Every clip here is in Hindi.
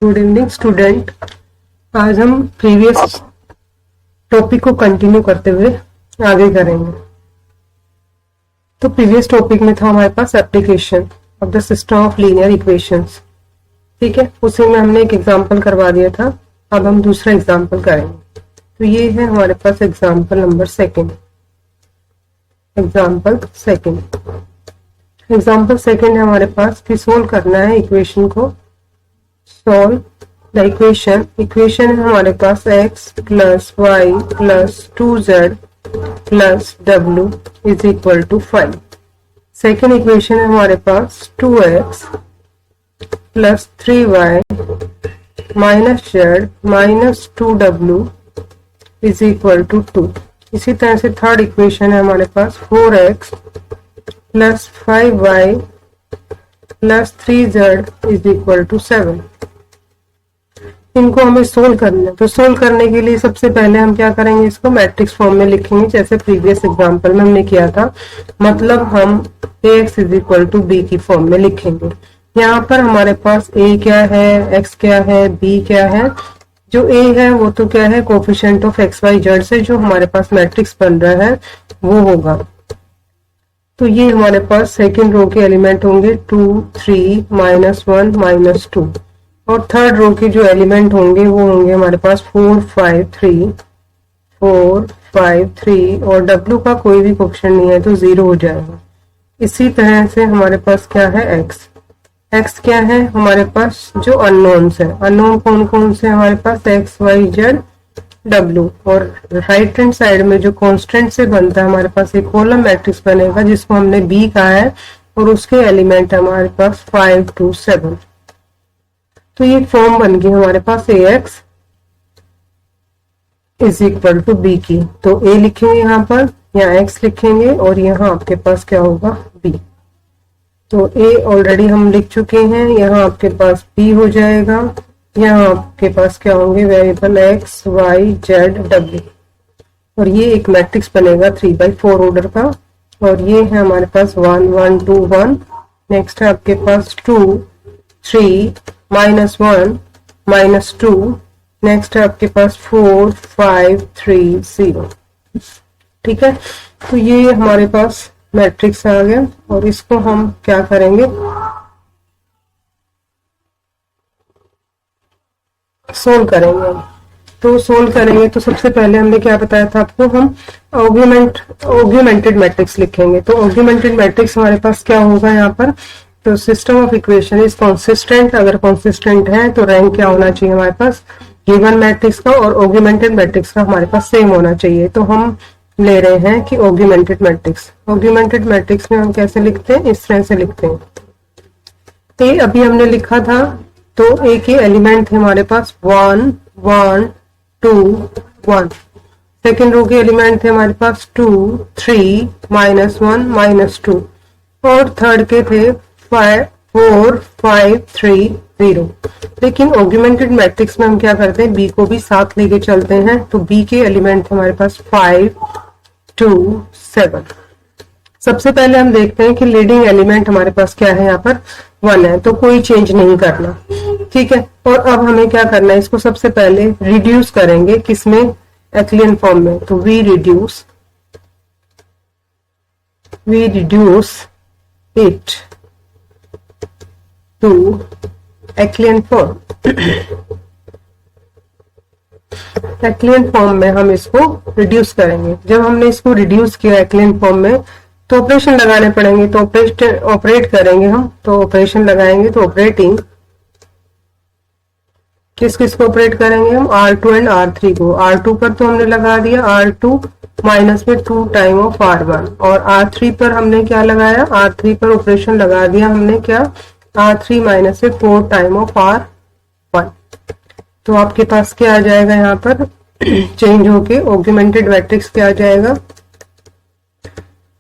Good evening student. आज हम प्रीवियस टॉपिक को कंटिन्यू करते हुए आगे करेंगे। तो प्रीवियस टॉपिक में था हमारे पास application of the system of linear equations. ठीक है, उसी में हमने एक एग्जांपल करवा दिया था। अब हम दूसरा एग्जांपल करेंगे। तो ये है हमारे पास example number second. Example second है हमारे पास कि सोल्व करना है इक्वेशन को। सॉल्व द इक्वेशन है हमारे पास x plus y plus 2z plus w is equal to 5। Second equation है हमारे पास 2x plus 3y minus z minus 2w is equal to 2। इसी तरह से थर्ड इक्वेशन है हमारे पास 4x plus 5y plus 3z is equal to 7। इनको हमें सोल्व करना है। तो सोल्व करने के लिए सबसे पहले हम क्या करेंगे, इसको मैट्रिक्स फॉर्म में लिखेंगे जैसे प्रीवियस एग्जांपल में हमने किया था। मतलब हम ax is equal to B की फॉर्म में लिखेंगे। यहाँ पर हमारे पास a क्या है, x क्या है, b क्या है। जो a है वो तो क्या है, coefficient of X Y Z से जो हमारे पास मैट्रिक्स बन रहा है वो होगा। तो ये हमारे पास सेकेंड रो के एलिमेंट होंगे 2 3 -1 -2 और थर्ड रो के जो एलिमेंट होंगे वो होंगे हमारे पास 4 5 3 और W का कोई भी कोफिशिएंट नहीं है तो 0 हो जाएगा। इसी तरह से हमारे पास क्या है x क्या है हमारे पास, जो अननोन्स है। अननोन कौन कौन से हमारे पास x y z w। और राइट हैंड साइड में जो कांस्टेंट से बनता है हमारे पास एक कॉलम मैट्रिक्स बनेगा जिसको हमने b कहा है और उसके एलिमेंट हमारे पास 5 2 7। तो ये फॉर्म बन गई हमारे पास ax is equal to B की। तो a लिखेंगे यहाँ पर, यहाँ x लिखेंगे और यहाँ आपके पास क्या होगा b। तो a ऑलरेडी हम लिख चुके हैं, यहाँ आपके पास b हो जाएगा। यहाँ आपके पास क्या होंगे variable x y z w और ये एक मैट्रिक्स बनेगा 3/4 ऑर्डर का। और ये है हमारे पास 1 1 2 1। नेक्स्ट है आपके पास 2 3 -1 -2। नेक्स्ट है आपके पास 4 5 3 0। ठीक है, तो ये हमारे पास मैट्रिक्स आ गया और इसको हम क्या करेंगे, सोल्व करेंगे। तो सोल्व करेंगे तो सबसे पहले हमने क्या बताया था आपको, हम ऑग्यूमेंटेड मैट्रिक्स लिखेंगे। तो ऑग्यूमेंटेड मैट्रिक्स हमारे पास क्या होगा यहाँ पर, तो system of equation is consistent. अगर कंसिस्टेंट है तो रैंक क्या होना चाहिए हमारे पास, गिवन मैट्रिक्स का और ऑग्यूमेंटेड मैट्रिक्स का हमारे पास सेम होना चाहिए। तो हम ले रहे हैं कि ऑग्यूमेंटेड मैट्रिक्स। ऑग्यूमेंटेड मैट्रिक्स में हम कैसे लिखते हैं, इस तरह से लिखते हैं। ए अभी हमने लिखा था, तो ए के एलिमेंट थे हमारे पास 1 1 2 1। सेकेंड रो के एलिमेंट थे हमारे पास 2 3 -1 -2 और थर्ड के थे 4 5 3 0। लेकिन ऑग्यूमेंटेड मैट्रिक्स में हम क्या करते हैं, बी को भी साथ लेके चलते हैं। तो बी के एलिमेंट थे हमारे पास 5 2 7। सबसे पहले हम देखते हैं कि लीडिंग एलिमेंट हमारे पास क्या है, यहाँ पर 1 है तो कोई चेंज नहीं करना। ठीक है, और अब हमें क्या करना है, इसको सबसे पहले रिड्यूस करेंगे किसमें, एक्लियन फॉर्म में। तो we reduce it to echelon form. Echelon form में हम इसको रिड्यूस करेंगे। जब हमने इसको रिड्यूस किया एक्लियन फॉर्म में तो ऑपरेशन लगाने पड़ेंगे। तो ऑपरेट करेंगे हम, तो ऑपरेशन लगाएंगे तो ऑपरेटिंग किस को ऑपरेट करेंगे हम, R2 एंड R3 को। R2 पर तो हमने लगा दिया R2 माइनस में 2 टाइम ऑफ R1 और R3 पर हमने क्या लगाया, R3 पर ऑपरेशन लगा दिया हमने क्या, R3 माइनस से 4 टाइम ऑफ R1। तो आपके पास क्या आ जाएगा यहाँ पर चेंज होके ऑग्यूमेंटेड मैट्रिक्स क्या आ जाएगा,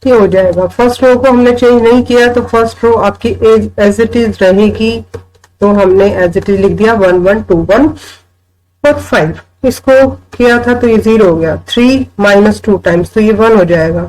ये हो जाएगा। फर्स्ट रो को हमने चेंज नहीं किया तो फर्स्ट रो आपकी एज इट इज रहेगी। तो हमने एज इट इज लिख दिया 1 1 2 1 और 5। इसको किया था तो ये 0 हो गया। 3 -2 टाइम्स तो ये 1 हो जाएगा।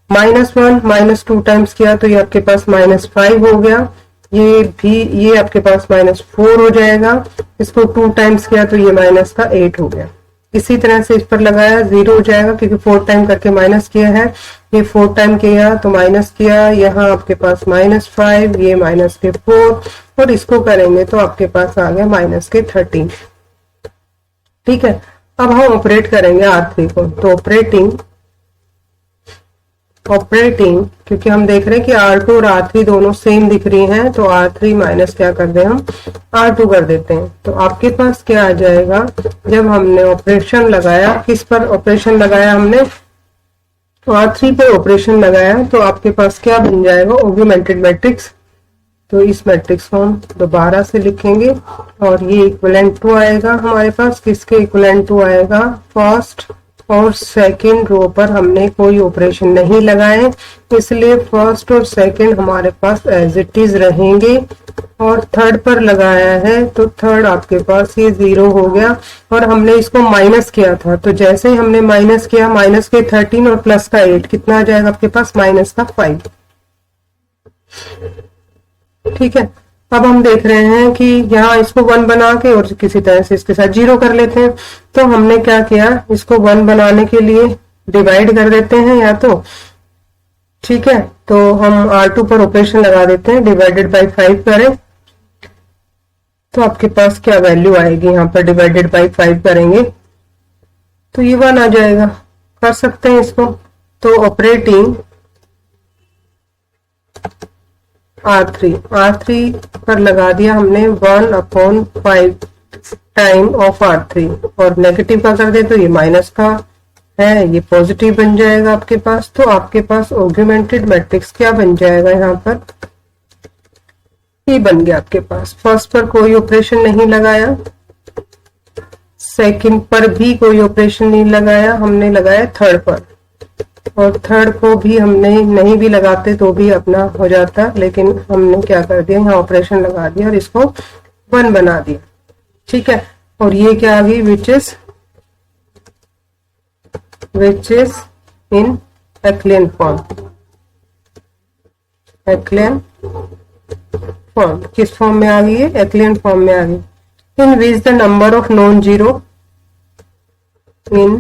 -1 -2 टाइम्स किया तो ये आपके पास -5 हो गया। ये भी, ये आपके पास -4 हो जाएगा। इसको 2 टाइम्स किया तो ये माइनस का 8 हो गया। इसी तरह से इस पर लगाया 0 हो जाएगा, क्योंकि 4 टाइम करके माइनस किया है। ये 4 टाइम किया तो माइनस किया, यहाँ आपके पास -5, ये -4, और इसको करेंगे तो आपके पास आ गया -13। ठीक है, अब हम ऑपरेट करेंगे R3 को। तो ऑपरेटिंग क्योंकि हम देख रहे हैं कि R2 और R3 दोनों सेम दिख रही हैं, तो R3 माइनस क्या कर दें हम, R2 कर देते हैं। तो आपके पास क्या आ जाएगा, जब हमने ऑपरेशन लगाया, किस पर ऑपरेशन लगाया हमने, तो R3 पर ऑपरेशन लगाया, तो आपके पास क्या बन जाएगा, ऑगमेंटेड मैट्रिक्स। तो इस मैट्रिक्स को हम दोबारा से लिखेंगे और ये इक्विवेलेंट टू आएगा हमारे पास। किसके इक्विवेलेंट टू आएगा, फर्स्ट और सेकंड रो पर हमने कोई ऑपरेशन नहीं लगाए, इसलिए फर्स्ट और सेकंड हमारे पास एज इट इज रहेंगे। और थर्ड पर लगाया है तो थर्ड आपके पास ये 0 हो गया, और हमने इसको माइनस किया था, तो जैसे ही हमने माइनस किया, माइनस के 13 और प्लस का 8, कितना आ जाएगा आपके पास, -5। ठीक है, अब हम देख रहे हैं कि यहाँ इसको 1 बना के और किसी तरह से इसके साथ 0 कर लेते हैं। तो हमने क्या किया, इसको 1 बनाने के लिए डिवाइड कर देते हैं या तो, ठीक है, तो हम R2 पर ऑपरेशन लगा देते हैं, डिवाइडेड बाय 5 करें तो आपके पास क्या वैल्यू आएगी, यहाँ पर डिवाइडेड बाय 5 करेंगे तो ये 1 आ जाएगा। कर सकते हैं इसको। तो ऑपरेटिंग R3 पर लगा दिया हमने 1/5 टाइम ऑफ R3, और नेगेटिव का कर दे तो ये माइनस का है, ये पॉजिटिव बन जाएगा आपके पास। तो आपके पास ऑगमेंटेड मैट्रिक्स क्या बन जाएगा, यहाँ पर ये बन गया आपके पास। फर्स्ट पर कोई ऑपरेशन नहीं लगाया, सेकंड पर भी कोई ऑपरेशन नहीं लगाया, हमने लगाया थर्ड पर, और थर्ड को भी हमने नहीं भी लगाते तो भी अपना हो जाता, लेकिन हमने क्या कर दिया, यहाँ ऑपरेशन लगा दिया और इसको 1 बना दिया। ठीक है, और ये क्या आ गई, which is in echelon form. Echelon form किस फॉर्म में आ गई है, एक्लियन फॉर्म में आ गई। In which the number of non zero, in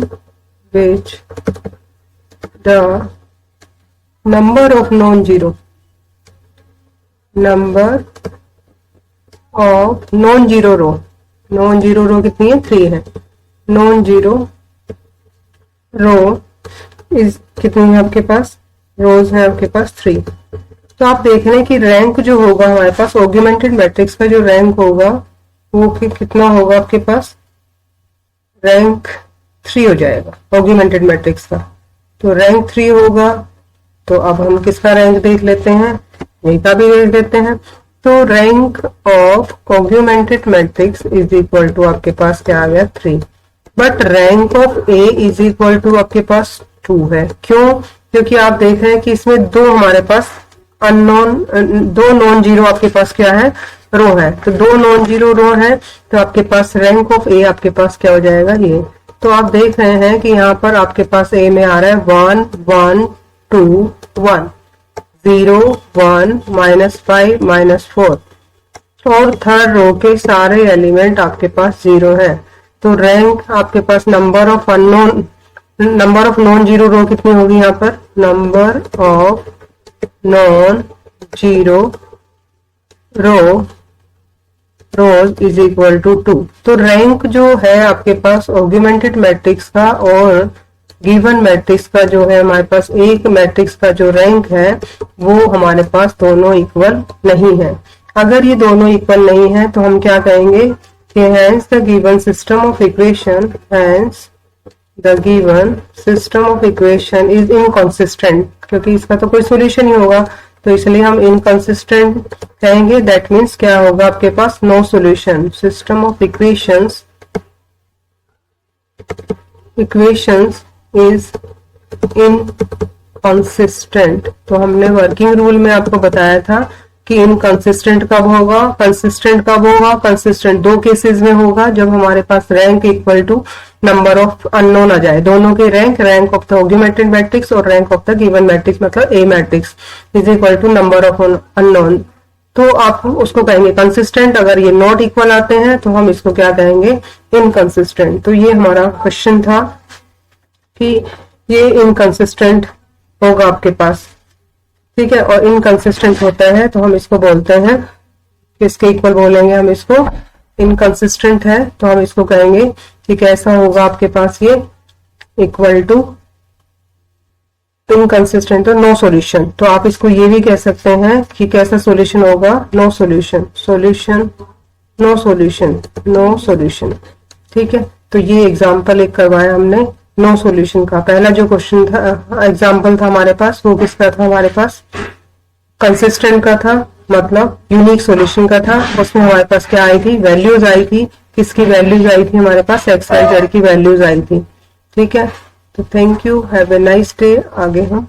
which the number of non-zero row कितनी है, 3 है। non-zero रो इस कितनी है आपके पास, रोज है आपके पास 3। तो आप देख रहे हैं कि रैंक जो होगा हमारे पास, ऑगमेंटेड मैट्रिक्स का जो रैंक होगा वो कितना होगा आपके पास, रैंक 3 हो जाएगा ऑगमेंटेड मैट्रिक्स का। तो रैंक 3 होगा। तो अब हम किसका रैंक देख लेते हैं, यही का भी देख लेते हैं। तो rank of augmented matrix is equal to आपके पास क्या आ गया, 3। But rank of A is equal to आपके पास 2 है। क्यों, क्योंकि आप देख रहे हैं कि इसमें दो हमारे पास दो नॉन जीरो आपके पास क्या है, रो है। तो 2 नॉन जीरो रो है, तो आपके पास रैंक ऑफ ए आपके पास क्या हो जाएगा, ये। तो आप देख रहे हैं कि यहाँ पर आपके पास ए में आ रहा है 1 1 2 1 0 1 -5 -4, और थर्ड रो के सारे एलिमेंट आपके पास 0 है। तो रैंक आपके पास number of non zero row कितनी होगी, यहाँ पर number of non zero rows is equal to 2। तो रैंक जो है आपके पास ऑगमेंटेड मैट्रिक्स का और गिवन मैट्रिक्स का जो है, हमारे पास एक मैट्रिक्स का जो रैंक है वो हमारे पास दोनों इक्वल नहीं है। अगर ये दोनों इक्वल नहीं है तो हम क्या कहेंगे कि hence the given system of equation, hence the given system of equation is inconsistent, क्योंकि इसका तो कोई सॉल्यूशन ही होगा, तो इसलिए हम इनकंसिस्टेंट कहेंगे। दैट मीन्स क्या होगा आपके पास, no solution. System of equations is inconsistent. तो हमने वर्किंग रूल में आपको बताया था कि इनकंसिस्टेंट कब होगा, कंसिस्टेंट कब होगा। कंसिस्टेंट 2 केसेस में होगा, जब हमारे पास rank equal to number of unknown आ जाए। दोनों के rank of the augmented matrix और rank of the given matrix, मतलब A matrix is equal to number of unknown. तो आप उसको कहेंगे कंसिस्टेंट। अगर ये नॉट इक्वल आते हैं तो हम इसको क्या कहेंगे, इनकंसिस्टेंट। तो ये हमारा क्वेश्चन था कि ये इनकंसिस्टेंट होगा आपके पास, ठीक है। और इनकंसिस्टेंट होता है तो हम इसको बोलते हैं, किसके इक्वल बोलेंगे हम इसको, इनकंसिस्टेंट है तो हम इसको कहेंगे कि कैसा होगा आपके पास ये, इक्वल टू इनकंसिस्टेंट, तो नो सॉल्यूशन। तो आप इसको ये भी कह सकते हैं कि कैसा सॉल्यूशन होगा, no solution, solution, no solution, no solution, ठीक है। तो ये एग्जांपल एक करवाया हमने नो सॉल्यूशन का। पहला जो क्वेश्चन था, एग्जांपल था हमारे पास, वो किसका था, हमारे पास कंसिस्टेंट का था, मतलब यूनिक सॉल्यूशन का था। उसमें हमारे पास क्या आई थी, वैल्यूज आई थी, किसकी वैल्यूज आई थी, हमारे पास एक्स वाई जेड की वैल्यूज आई थी, ठीक है। तो thank you, have a nice day. आगे हम